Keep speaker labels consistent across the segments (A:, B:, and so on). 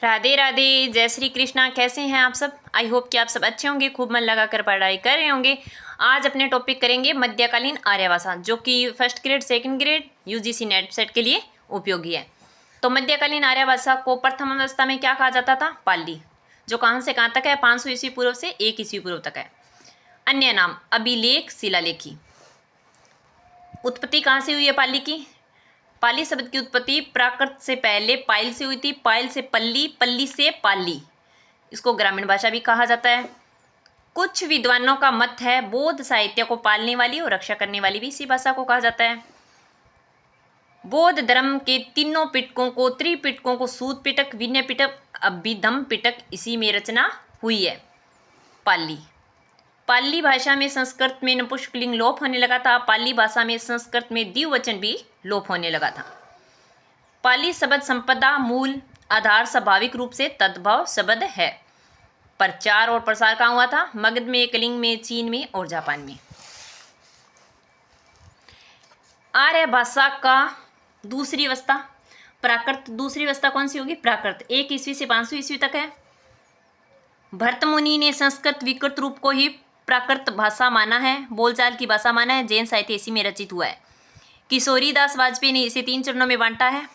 A: राधे राधे, जय श्री कृष्णा। कैसे हैं आप सब? आई होप कि आप सब अच्छे होंगे, खूब मन लगाकर पढ़ाई कर रहे होंगे। आज अपने टॉपिक करेंगे मध्यकालीन आर्य भाषा, जो कि first grade second grade UGC net set के लिए उपयोगी है। तो मध्यकालीन आर्य भाषा को प्रथम अवस्था में क्या कहा जाता था? पाली, जो कहाँ से कहाँ तक है? 500 ईस्वी पूर्व से 1 ईस्वी पूर्व तक है। अन्य नाम अभिलेख, शिलालेखी। उत्पत्ति कहाँ से हुई है पाली की? पाली शब्द की उत्पत्ति प्राकृत से पहले पाइल से हुई थी, पाइल से पल्ली, पल्ली से पाली। इसको ग्रामीण भाषा भी कहा जाता है। कुछ विद्वानों का मत है बौद्ध साहित्य को पालने वाली और रक्षा करने वाली भी इसी भाषा को कहा जाता है। बौद्ध धर्म के तीनों पिटकों को, त्रिपिटकों को, सूत पिटक, विनय पिटक, अभिधम पिटक, इसी में रचना हुई है पाली। पाली भाषा में संस्कृत में नपुंसकलिंग लोप होने लगा था। पाली भाषा में संस्कृत में द्विवचन भी लोप होने लगा था। पाली शब्द संपदा, मूल, आधार स्वाभाविक रूप से तद्भव शब्द है। प्रचार और प्रसार कहाँ हुआ था? मगध में, कलिंग में, चीन में और जापान में। आर्य भाषा का दूसरी अवस्था प्राकृत। दूसरी अवस्था कौन सी होगी? प्राकृत 1 ईस्वी से 500 ईस्वी तक है। भरत मुनि ने संस्कृत विकृत रूप को ही प्राकृत भाषा माना है, बोलचाल की भाषा माना है। जैन साहित्य इसी में रचित हुआ है। किशोरी दास वाजपेयी ने इसे 3 चरणों में बांटा है।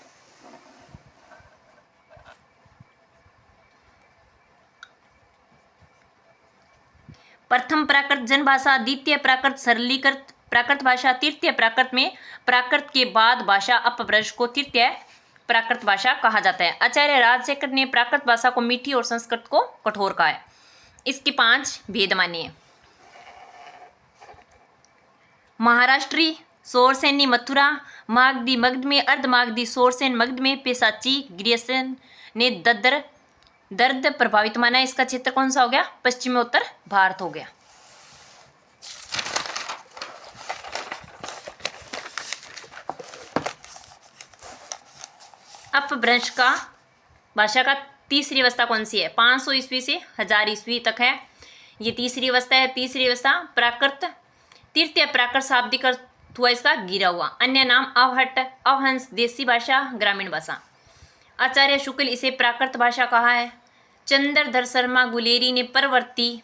A: प्रथम प्राकृत जन भाषा, द्वितीय प्राकृत सरलीकृत प्राकृत भाषा, तृतीय प्राकृत में प्राकृत के बाद भाषा अपभ्रंश को तृतीय प्राकृत भाषा कहा जाता है। आचार्य राजशेखर ने प्राकृत भाषा को मीठी और संस्कृत को कठोर कहा है। इसके 5 भेद मानिए। महाराष्ट्री शोरसेनी मथुरा, मागधी मगध में, अर्ध मागधी शोरसेन मगध में, पेशाची ग्रियसन ने दर्द प्रभावित माना है। इसका क्षेत्र कौन सा हो गया? पश्चिमोत्तर भारत हो गया। अपभ्रंश का भाषा का तीसरी अवस्था कौन सी है? 500 ईस्वी से 1000 ईस्वी तक है। ये तीसरी अवस्था है। तीसरी अवस्था प्राकृत। तृतीय प्राकृत शाब्दिक अर्थ हुआ इसका गिरा हुआ। अन्य नाम अवहट, अवहंस, देसी भाषा, ग्रामीण भाषा। आचार्य शुक्ल इसे प्राकृत भाषा कहा है। चंद्रधर शर्मा गुलेरी ने परवर्ती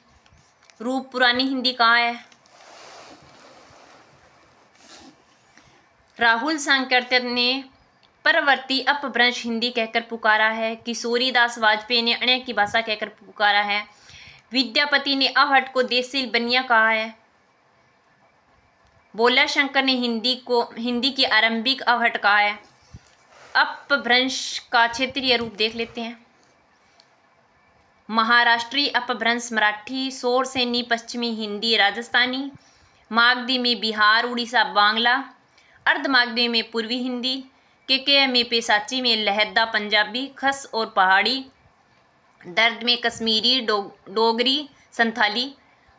A: रूप पुरानी हिंदी कहा है। राहुल सांकृत्य ने परवर्ती अपभ्रंश हिंदी कहकर पुकारा है। किशोरी दास वाजपेयी ने अन्य की भाषा कहकर पुकारा है। विद्यापति ने अवहट को देसी बनिया कहा है। बोला शंकर ने हिंदी की आरंभिक अवहट कहा है। अपभ्रंश का क्षेत्रीय रूप देख लेते हैं। महाराष्ट्री अपभ्रंश मराठी, शोरसेनी पश्चिमी हिंदी राजस्थानी, मागधी में बिहार उड़ीसा बांग्ला, अर्ध मागधी में पूर्वी हिंदी, केके में पेशाची में लहदा पंजाबी, खस और पहाड़ी, दर्द में कश्मीरी, डोगरी, संथाली,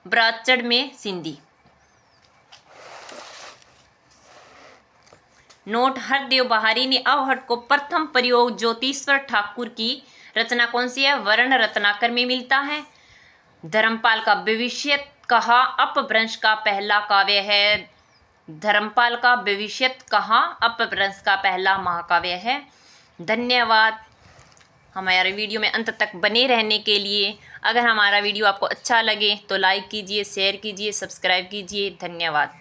A: ब्राचड़ में सिंधी। नोट हरदेव बहारी ने अवहट को प्रथम प्रयोग ज्योतिश्वर ठाकुर की रचना कौन सी है? वर्ण रत्नाकर में मिलता है। धर्मपाल का भविष्यत कहा अपभ्रंश का पहला काव्य है। धर्मपाल का भविष्यत कहा अपभ्रंश का पहला महाकाव्य है। धन्यवाद हमारे वीडियो में अंत तक बने रहने के लिए। अगर हमारा वीडियो आपको अच्छा लगे तो लाइक कीजिए, शेयर कीजिए, सब्सक्राइब कीजिए। धन्यवाद।